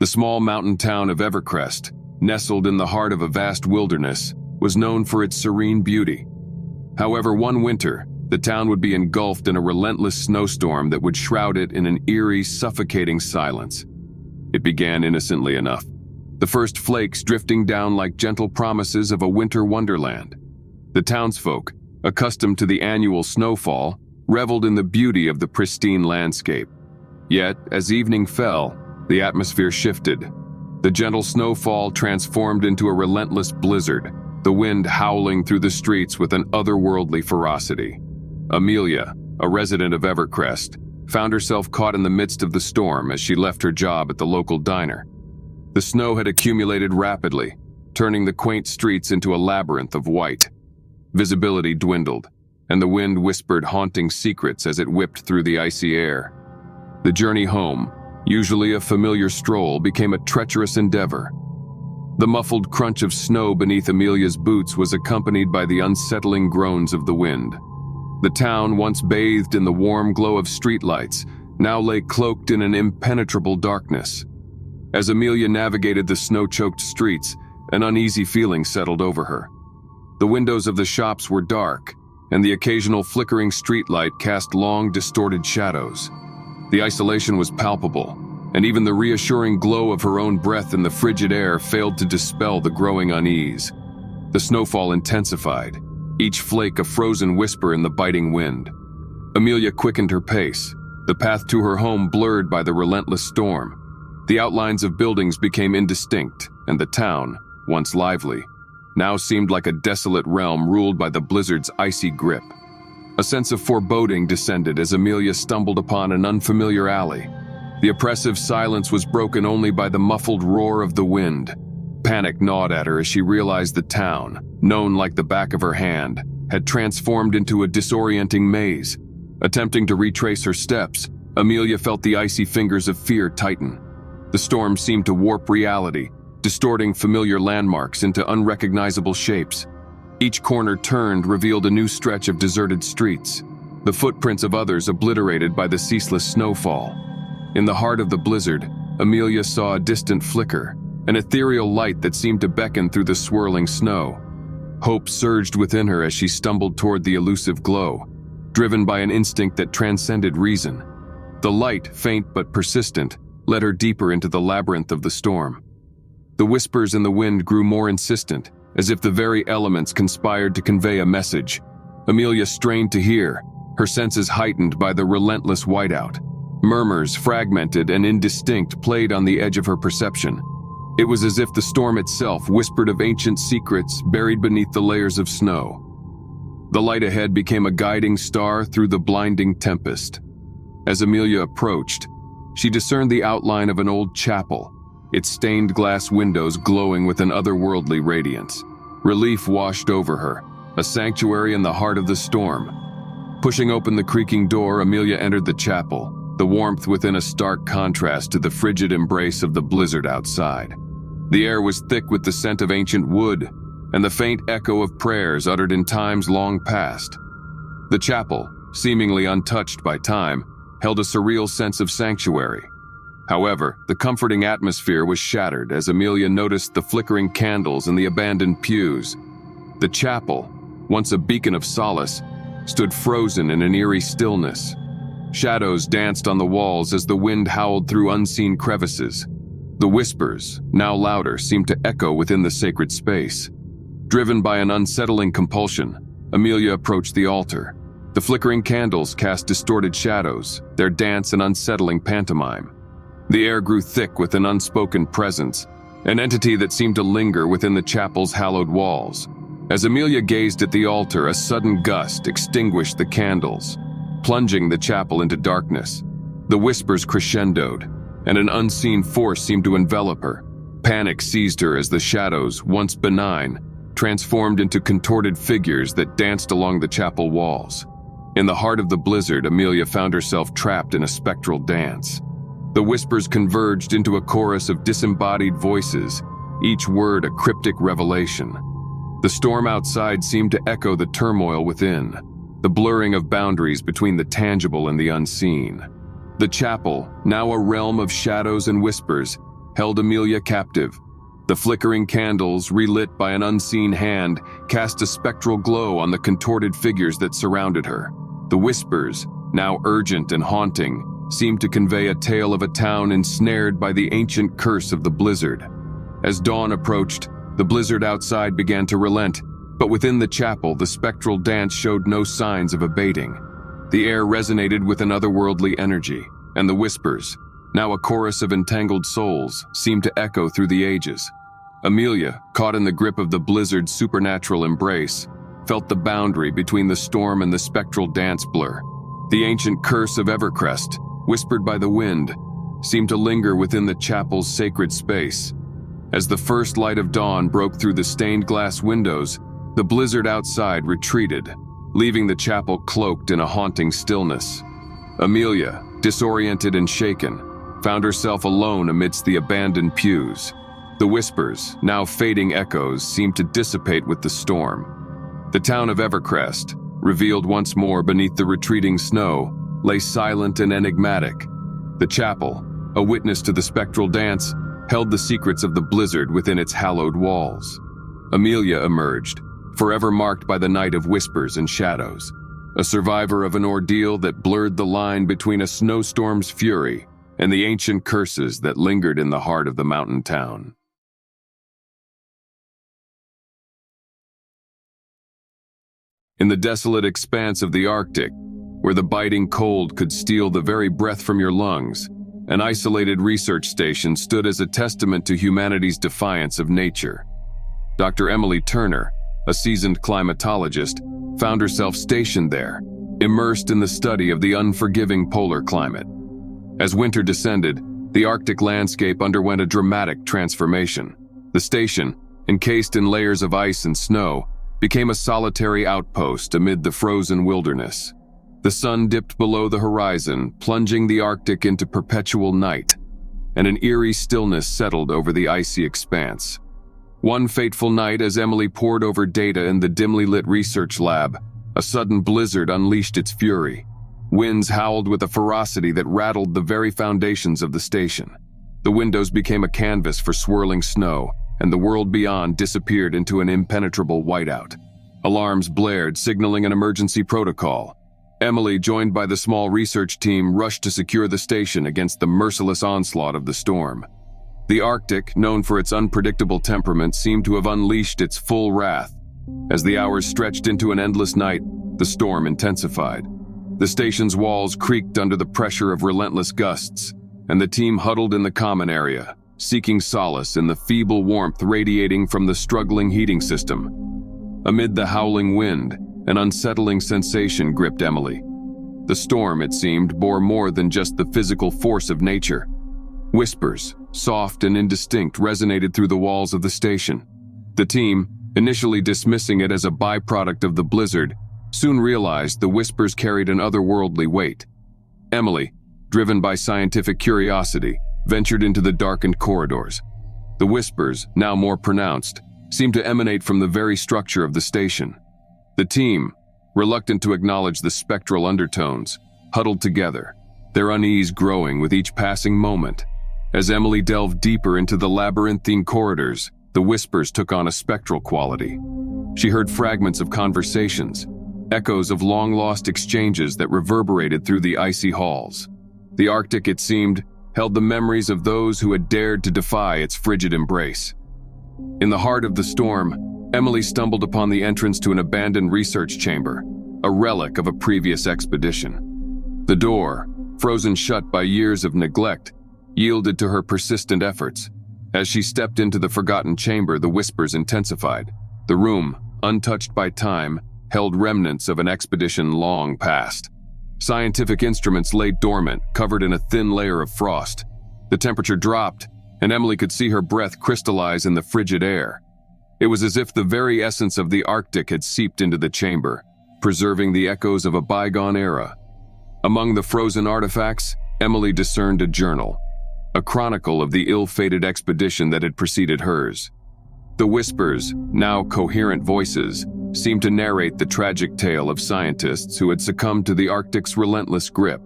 The small mountain town of Evercrest, nestled in the heart of a vast wilderness, was known for its serene beauty. However, one winter, the town would be engulfed in a relentless snowstorm that would shroud it in an eerie, suffocating silence. It began innocently enough, the first flakes drifting down like gentle promises of a winter wonderland. The townsfolk, accustomed to the annual snowfall, reveled in the beauty of the pristine landscape. Yet, as evening fell, the atmosphere shifted. The gentle snowfall transformed into a relentless blizzard, the wind howling through the streets with an otherworldly ferocity. Amelia, a resident of Evercrest, found herself caught in the midst of the storm as she left her job at the local diner. The snow had accumulated rapidly, turning the quaint streets into a labyrinth of white. Visibility dwindled, and the wind whispered haunting secrets as it whipped through the icy air. The journey home, usually a familiar stroll, became a treacherous endeavor. The muffled crunch of snow beneath Amelia's boots was accompanied by the unsettling groans of the wind. The town, once bathed in the warm glow of streetlights, now lay cloaked in an impenetrable darkness. As Amelia navigated the snow-choked streets, an uneasy feeling settled over her. The windows of the shops were dark, and the occasional flickering streetlight cast long, distorted shadows. The isolation was palpable, and even the reassuring glow of her own breath in the frigid air failed to dispel the growing unease. The snowfall intensified, each flake a frozen whisper in the biting wind. Amelia quickened her pace, the path to her home blurred by the relentless storm. The outlines of buildings became indistinct, and the town, once lively, now seemed like a desolate realm ruled by the blizzard's icy grip. A sense of foreboding descended as Amelia stumbled upon an unfamiliar alley. The oppressive silence was broken only by the muffled roar of the wind. Panic gnawed at her as she realized the town, known like the back of her hand, had transformed into a disorienting maze. Attempting to retrace her steps, Amelia felt the icy fingers of fear tighten. The storm seemed to warp reality, distorting familiar landmarks into unrecognizable shapes. Each corner turned revealed a new stretch of deserted streets, the footprints of others obliterated by the ceaseless snowfall. In the heart of the blizzard, Amelia saw a distant flicker, an ethereal light that seemed to beckon through the swirling snow. Hope surged within her as she stumbled toward the elusive glow, driven by an instinct that transcended reason. The light, faint but persistent, led her deeper into the labyrinth of the storm. The whispers in the wind grew more insistent, as if the very elements conspired to convey a message. Amelia strained to hear, her senses heightened by the relentless whiteout. Murmurs, fragmented and indistinct, played on the edge of her perception. It was as if the storm itself whispered of ancient secrets buried beneath the layers of snow. The light ahead became a guiding star through the blinding tempest. As Amelia approached, she discerned the outline of an old chapel, its stained glass windows glowing with an otherworldly radiance. Relief washed over her, a sanctuary in the heart of the storm. Pushing open the creaking door, Amelia entered the chapel, the warmth within a stark contrast to the frigid embrace of the blizzard outside. The air was thick with the scent of ancient wood and the faint echo of prayers uttered in times long past. The chapel, seemingly untouched by time, held a surreal sense of sanctuary. However, the comforting atmosphere was shattered as Amelia noticed the flickering candles in the abandoned pews. The chapel, once a beacon of solace, stood frozen in an eerie stillness. Shadows danced on the walls as the wind howled through unseen crevices. The whispers, now louder, seemed to echo within the sacred space. Driven by an unsettling compulsion, Amelia approached the altar. The flickering candles cast distorted shadows, their dance an unsettling pantomime. The air grew thick with an unspoken presence, an entity that seemed to linger within the chapel's hallowed walls. As Amelia gazed at the altar, a sudden gust extinguished the candles, plunging the chapel into darkness. The whispers crescendoed, and an unseen force seemed to envelop her. Panic seized her as the shadows, once benign, transformed into contorted figures that danced along the chapel walls. In the heart of the blizzard, Amelia found herself trapped in a spectral dance. The whispers converged into a chorus of disembodied voices, each word a cryptic revelation. The storm outside seemed to echo the turmoil within, the blurring of boundaries between the tangible and the unseen. The chapel, now a realm of shadows and whispers, held Amelia captive. The flickering candles, relit by an unseen hand, cast a spectral glow on the contorted figures that surrounded her. The whispers, now urgent and haunting, seemed to convey a tale of a town ensnared by the ancient curse of the blizzard. As dawn approached, the blizzard outside began to relent, but within the chapel, the spectral dance showed no signs of abating. The air resonated with an otherworldly energy, and the whispers, now a chorus of entangled souls, seemed to echo through the ages. Amelia, caught in the grip of the blizzard's supernatural embrace, felt the boundary between the storm and the spectral dance blur. The ancient curse of Evercrest, whispered by the wind, seemed to linger within the chapel's sacred space. As the first light of dawn broke through the stained glass windows, the blizzard outside retreated, leaving the chapel cloaked in a haunting stillness. Amelia, disoriented and shaken, found herself alone amidst the abandoned pews. The whispers, now fading echoes, seemed to dissipate with the storm. The town of Evercrest, revealed once more beneath the retreating snow, lay silent and enigmatic. The chapel, a witness to the spectral dance, held the secrets of the blizzard within its hallowed walls. Amelia emerged, forever marked by the night of whispers and shadows, a survivor of an ordeal that blurred the line between a snowstorm's fury and the ancient curses that lingered in the heart of the mountain town. In the desolate expanse of the Arctic, where the biting cold could steal the very breath from your lungs, an isolated research station stood as a testament to humanity's defiance of nature. Dr. Emily Turner, a seasoned climatologist, found herself stationed there, immersed in the study of the unforgiving polar climate. As winter descended, the Arctic landscape underwent a dramatic transformation. The station, encased in layers of ice and snow, became a solitary outpost amid the frozen wilderness. The sun dipped below the horizon, plunging the Arctic into perpetual night, and an eerie stillness settled over the icy expanse. One fateful night, as Emily pored over data in the dimly lit research lab, a sudden blizzard unleashed its fury. Winds howled with a ferocity that rattled the very foundations of the station. The windows became a canvas for swirling snow, and the world beyond disappeared into an impenetrable whiteout. Alarms blared, signaling an emergency protocol. Emily, joined by the small research team, rushed to secure the station against the merciless onslaught of the storm. The Arctic, known for its unpredictable temperament, seemed to have unleashed its full wrath. As the hours stretched into an endless night, the storm intensified. The station's walls creaked under the pressure of relentless gusts, and the team huddled in the common area, seeking solace in the feeble warmth radiating from the struggling heating system. Amid the howling wind, an unsettling sensation gripped Emily. The storm, it seemed, bore more than just the physical force of nature. Whispers, soft and indistinct, resonated through the walls of the station. The team, initially dismissing it as a byproduct of the blizzard, soon realized the whispers carried an otherworldly weight. Emily, driven by scientific curiosity, ventured into the darkened corridors. The whispers, now more pronounced, seemed to emanate from the very structure of the station. The team, reluctant to acknowledge the spectral undertones, huddled together, their unease growing with each passing moment. As Emily delved deeper into the labyrinthine corridors, the whispers took on a spectral quality. She heard fragments of conversations, echoes of long-lost exchanges that reverberated through the icy halls. The Arctic, it seemed, held the memories of those who had dared to defy its frigid embrace. In the heart of the storm, Emily stumbled upon the entrance to an abandoned research chamber, a relic of a previous expedition. The door, frozen shut by years of neglect, yielded to her persistent efforts. As she stepped into the forgotten chamber, the whispers intensified. The room, untouched by time, held remnants of an expedition long past. Scientific instruments lay dormant, covered in a thin layer of frost. The temperature dropped, and Emily could see her breath crystallize in the frigid air. It was as if the very essence of the Arctic had seeped into the chamber, preserving the echoes of a bygone era. Among the frozen artifacts, Emily discerned a journal, a chronicle of the ill-fated expedition that had preceded hers. The whispers, now coherent voices, seemed to narrate the tragic tale of scientists who had succumbed to the Arctic's relentless grip.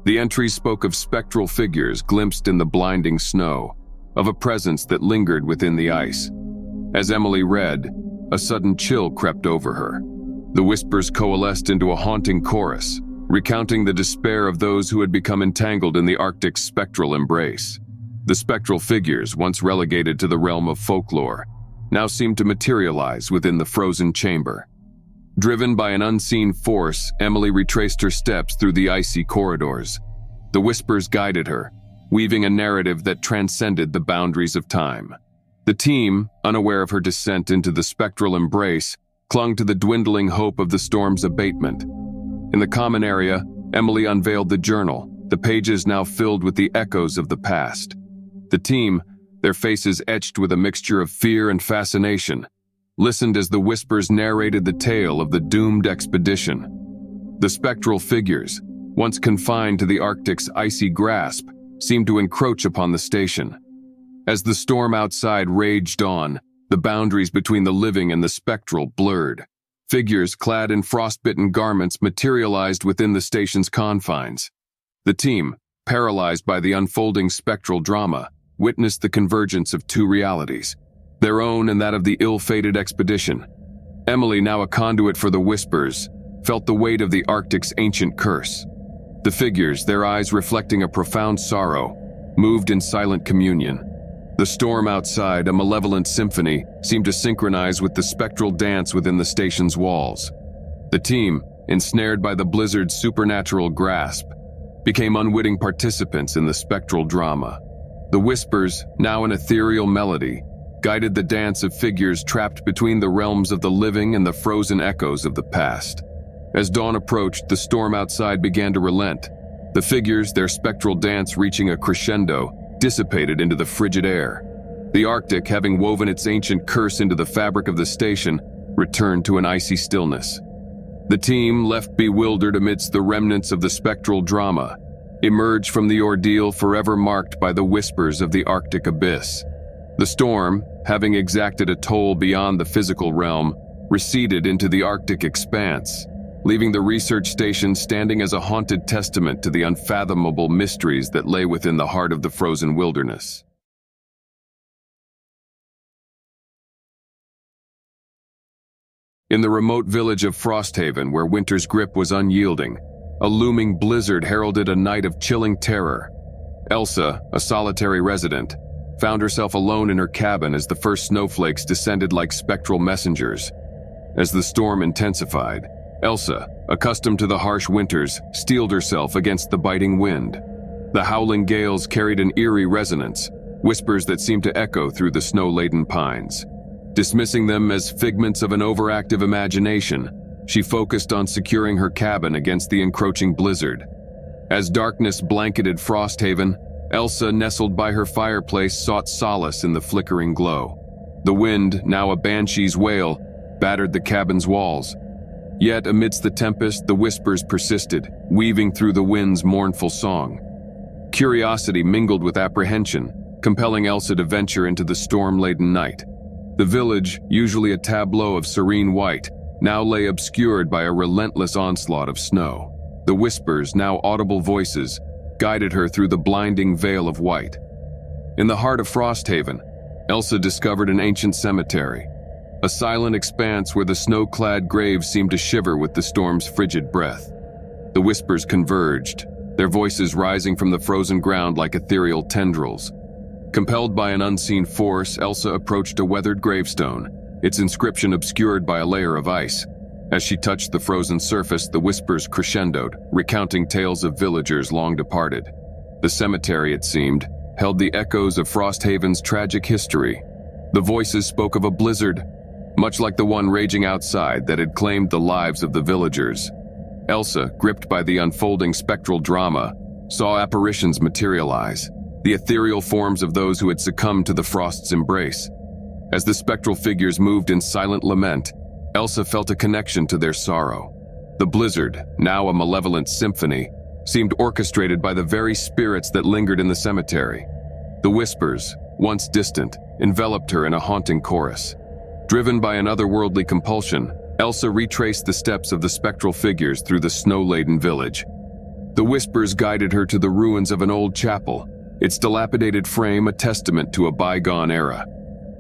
The entries spoke of spectral figures glimpsed in the blinding snow, of a presence that lingered within the ice. As Emily read, a sudden chill crept over her. The whispers coalesced into a haunting chorus, recounting the despair of those who had become entangled in the Arctic's spectral embrace. The spectral figures, once relegated to the realm of folklore, now seemed to materialize within the frozen chamber. Driven by an unseen force, Emily retraced her steps through the icy corridors. The whispers guided her, weaving a narrative that transcended the boundaries of time. The team, unaware of her descent into the spectral embrace, clung to the dwindling hope of the storm's abatement. In the common area, Emily unveiled the journal, the pages now filled with the echoes of the past. The team, their faces etched with a mixture of fear and fascination, listened as the whispers narrated the tale of the doomed expedition. The spectral figures, once confined to the Arctic's icy grasp, seemed to encroach upon the station. As the storm outside raged on, the boundaries between the living and the spectral blurred. Figures clad in frostbitten garments materialized within the station's confines. The team, paralyzed by the unfolding spectral drama, witnessed the convergence of two realities, their own and that of the ill-fated expedition. Emily, now a conduit for the whispers, felt the weight of the Arctic's ancient curse. The figures, their eyes reflecting a profound sorrow, moved in silent communion. The storm outside, a malevolent symphony, seemed to synchronize with the spectral dance within the station's walls. The team, ensnared by the blizzard's supernatural grasp, became unwitting participants in the spectral drama. The whispers, now an ethereal melody, guided the dance of figures trapped between the realms of the living and the frozen echoes of the past. As dawn approached, the storm outside began to relent. The figures, their spectral dance reaching a crescendo, dissipated into the frigid air. The Arctic, having woven its ancient curse into the fabric of the station, returned to an icy stillness. The team, left bewildered amidst the remnants of the spectral drama, emerged from the ordeal forever marked by the whispers of the Arctic abyss. The storm, having exacted a toll beyond the physical realm, receded into the Arctic expanse, leaving the research station standing as a haunted testament to the unfathomable mysteries that lay within the heart of the frozen wilderness. In the remote village of Frosthaven, where winter's grip was unyielding, a looming blizzard heralded a night of chilling terror. Elsa, a solitary resident, found herself alone in her cabin as the first snowflakes descended like spectral messengers. As the storm intensified, Elsa, accustomed to the harsh winters, steeled herself against the biting wind. The howling gales carried an eerie resonance, whispers that seemed to echo through the snow-laden pines. Dismissing them as figments of an overactive imagination, she focused on securing her cabin against the encroaching blizzard. As darkness blanketed Frosthaven, Elsa, nestled by her fireplace, sought solace in the flickering glow. The wind, now a banshee's wail, battered the cabin's walls. Yet amidst the tempest, the whispers persisted, weaving through the wind's mournful song. Curiosity mingled with apprehension, compelling Elsa to venture into the storm-laden night. The village, usually a tableau of serene white, now lay obscured by a relentless onslaught of snow. The whispers, now audible voices, guided her through the blinding veil of white. In the heart of Frosthaven, Elsa discovered an ancient cemetery, a silent expanse where the snow-clad graves seemed to shiver with the storm's frigid breath. The whispers converged, their voices rising from the frozen ground like ethereal tendrils. Compelled by an unseen force, Elsa approached a weathered gravestone, its inscription obscured by a layer of ice. As she touched the frozen surface, the whispers crescendoed, recounting tales of villagers long departed. The cemetery, it seemed, held the echoes of Frosthaven's tragic history. The voices spoke of a blizzard, much like the one raging outside, that had claimed the lives of the villagers. Elsa, gripped by the unfolding spectral drama, saw apparitions materialize, the ethereal forms of those who had succumbed to the frost's embrace. As the spectral figures moved in silent lament, Elsa felt a connection to their sorrow. The blizzard, now a malevolent symphony, seemed orchestrated by the very spirits that lingered in the cemetery. The whispers, once distant, enveloped her in a haunting chorus. Driven by an otherworldly compulsion, Elsa retraced the steps of the spectral figures through the snow-laden village. The whispers guided her to the ruins of an old chapel, its dilapidated frame a testament to a bygone era.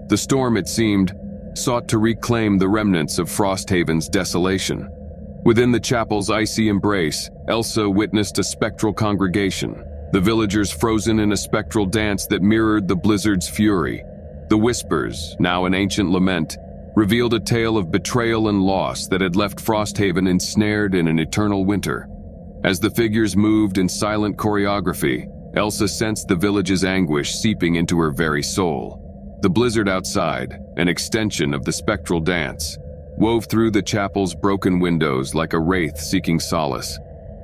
The storm, it seemed, sought to reclaim the remnants of Frosthaven's desolation. Within the chapel's icy embrace, Elsa witnessed a spectral congregation, the villagers frozen in a spectral dance that mirrored the blizzard's fury. The whispers, now an ancient lament, revealed a tale of betrayal and loss that had left Frosthaven ensnared in an eternal winter. As the figures moved in silent choreography, Elsa sensed the village's anguish seeping into her very soul. The blizzard outside, an extension of the spectral dance, wove through the chapel's broken windows like a wraith seeking solace.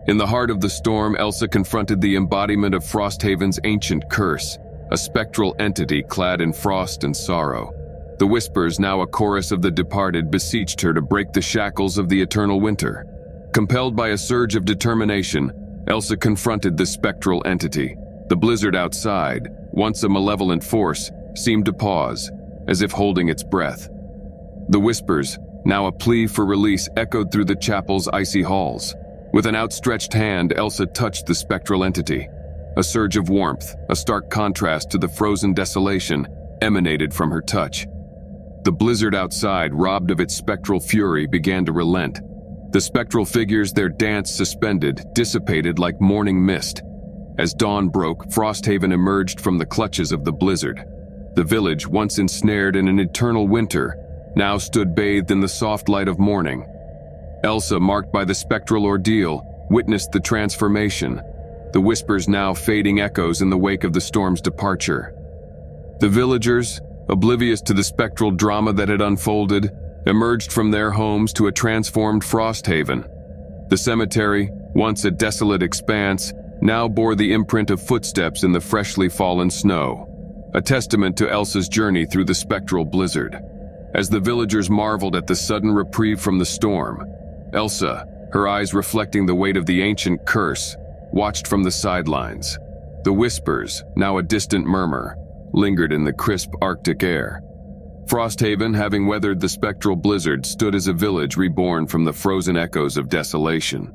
In the heart of the storm, Elsa confronted the embodiment of Frosthaven's ancient curse, a spectral entity clad in frost and sorrow. The whispers, now a chorus of the departed, beseeched her to break the shackles of the eternal winter. Compelled by a surge of determination, Elsa confronted the spectral entity. The blizzard outside, once a malevolent force, seemed to pause, as if holding its breath. The whispers, now a plea for release, echoed through the chapel's icy halls. With an outstretched hand, Elsa touched the spectral entity. A surge of warmth, a stark contrast to the frozen desolation, emanated from her touch. The blizzard outside, robbed of its spectral fury, began to relent. The spectral figures, their dance suspended, dissipated like morning mist. As dawn broke, Frosthaven emerged from the clutches of the blizzard. The village, once ensnared in an eternal winter, now stood bathed in the soft light of morning. Elsa, marked by the spectral ordeal, witnessed the transformation, the whispers now fading echoes in the wake of the storm's departure. The villagers, oblivious to the spectral drama that had unfolded, emerged from their homes to a transformed Frosthaven. The cemetery, once a desolate expanse, now bore the imprint of footsteps in the freshly fallen snow, a testament to Elsa's journey through the spectral blizzard. As the villagers marveled at the sudden reprieve from the storm, Elsa, her eyes reflecting the weight of the ancient curse, watched from the sidelines. The whispers, now a distant murmur, lingered in the crisp Arctic air. Frosthaven, having weathered the spectral blizzard, stood as a village reborn from the frozen echoes of desolation.